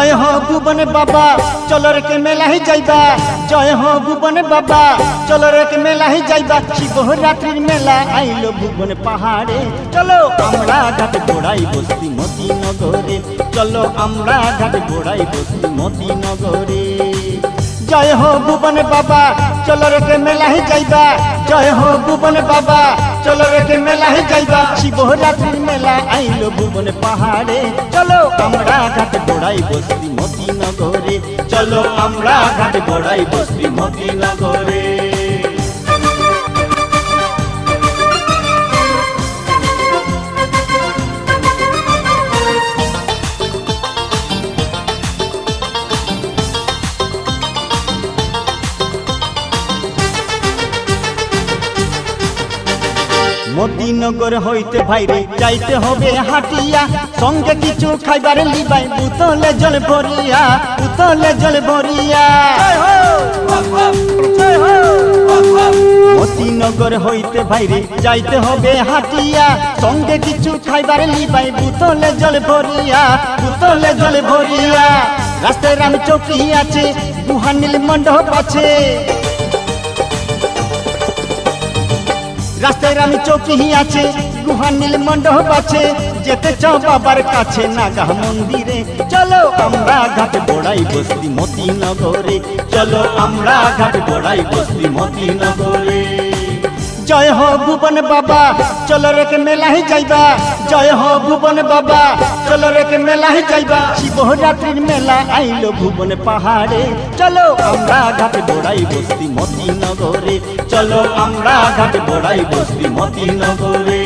জয় হো ভুবন বাবা চলো রে মেলায় যাইবা, জয় হো ভুবন বাবা চলো রে মেলায় যাইবা। শিবরাত্রির মেলা আইলো ভুবন পাহাড়ে, চলো আমরা ঘাট গোড়াই বস্তি মতিনগরে, চলো আমরা ঘাট গোড়াই বস্তি মতিনগরে। জয় হো ভুবন বাবা চলো রে মেলায় যাইবা, জয় হো ভুবন বাবা চলো রে মেলায় যাইবা। শিবরাত্রির মেলা আইলো ভুবন পাহাড়ে, চলো আমরা ঘাট গোড়াই বস্তি মতিনগরে, চলো আমরা ঘাট গোড়াই বস্তি মতিনগরে। মতিনগর হইতে ভাইরে যাইতে হবে হাটিয়া, সঙ্গে কিছু খাইবার লিবাই বুতলে জল ভরিয়া, বুতলে জল ভরিয়া। মতিনগর হইতে ভাইরে যাইতে হবে হাটিয়া, সঙ্গে কিছু খাইবার লিবাই বুতলে জল ভরিয়া, বুতলে জল ভরিয়া। রাস্তায় রাম চৌকি আছে, গুহানীল মণ্ডপ আছে, রাস্তায় রাম চৌকি আছে, গুহানীল মণ্ডপ আছে। যেতে চাও বাবার কাছে নাগা মন্দিরে, চলো আমরা ঘাট গোড়াই বস্তি মতিনগরে, চলো আমরা ঘাট গোড়াই বস্তি মতিনগরে। জয় হো ভুবন বাবা চলো রে মেলায় যাইবা, জয় হো ভুবন বাবা চলো রে মেলায় যাইবা। শিবরাত্রির মেলা আইলো ভুবন পাহাড়ে, চলো আমরা ঘাট গোড়াই বস্তি মতিনগরে, চলো আমরা ঘাট গোড়াই বস্তি মতিনগরে।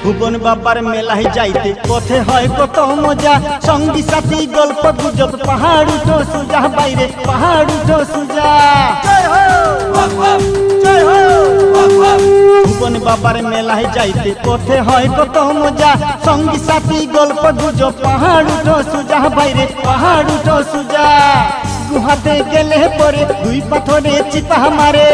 ভুবন বাবার মেলায় যাইতে পথে হয় কত মজা, সঙ্গী সাথী গল্প গুজব পাহাড় উঠো সুজা, বাইরে পাহাড় উঠো সুজা। ভুবন বাবার মেলায় যাইতে পথে হয় কত মজা, সঙ্গী সাথী গল্প গুজব পাহাড় উঠো সুজা, বাইরে পাহাড় উঠো সুজা। গুহাতে গেলে পরে দুই পাথরে চিপা মারে,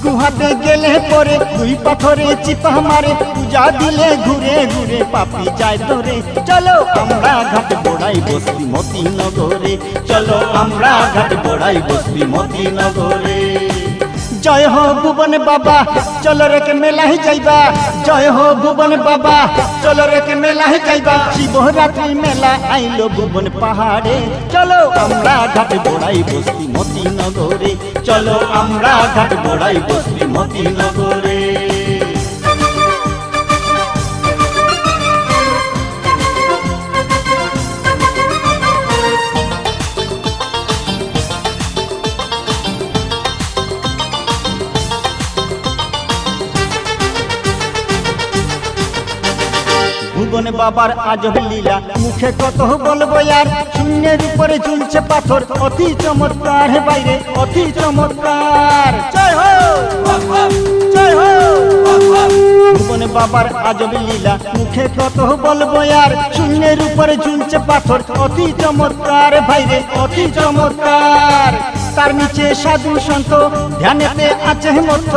গুহাতে গেলে পরে দুই পাথরে চিপা মারে। পূজা দিলে ঘুরে ঘুরে পাপি যায় ধরে, চলো আমরা ঘাট গোড়াই বস্তি মতিনগরে, চলো আমরা ঘাট গোড়াই বস্তি মতিনগরে। জয় হো ভুবন বাবা চলো রে মেলায় যাইবা, জয় হো ভুবন বাবা চলো রে মেলায় যাইবা। শিবরাত্রির মেলা আইলো ভুবন পাহাড়ে, চলো আমরা ঘাট গোড়াই বস্তি মতিনগরে, চলো আমরা ঘাট গোড়াই বস্তি মতিনগরে। ভুবন বাবার আজব লীলা মুখে কত বলবো আর, শূন্যের উপরে ঝুলছে পাথর অতি চমৎকার, বাইরে অতি চমৎকার। জয় হো জয় হো ভুবন বাবার আজব লীলা মুখে কত বলবো আর, শূন্যের উপরে ঝুলছে পাথর অতি চমৎকার, বাইরে অতি চমৎকার। তার নিচে সাধু সন্ত ধ্যানেতে আছে মধ্য,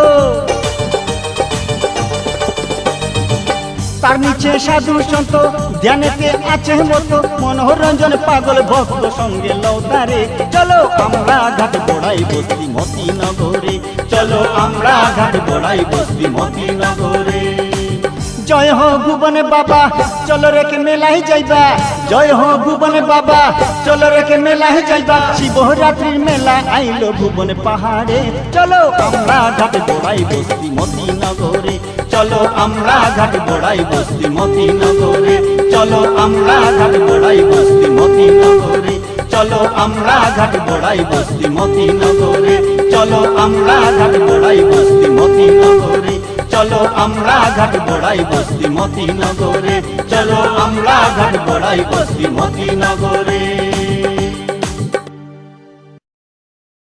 তার নিচে সাধু সন্ত ধ্যানেতে আছে মতো। মনোরঞ্জন পাগল ভক্ত সঙ্গে লৌতারে, চলো আমরা ঘাট গোড়াই বস্তি মতিনগরে, চলো আমরা ঘাট গোড়াই বস্তি মতিনগরে। জয় হো ভুবন বাবা চলো রে মেলায় যাইবা, জয় হো ভুবন বাবা চলো রে মেলায় যাইবা। শিবরাত্রির মেলা আইলো ভুবন পাহাড়ে, চলো আমরা ঘাট গোড়াই বস্তি মতিনগরে, চলো আমরা ঘাট গোড়াই বস্তি মতিনগরে, চলো আমরা ঘাট গোড়াই বস্তি মতিনগরে, চলো আমরা ঘাট গোড়াই বস্তি মতিনগরে, চলো আমরা ঘাট গোড়াই বস্তি মতিনগরে, চলো আমরা ঘাট গোড়াই বস্তি মতিনগরে, চলো আমরা ঘাট গোড়াই বস্তি মতিনগরে।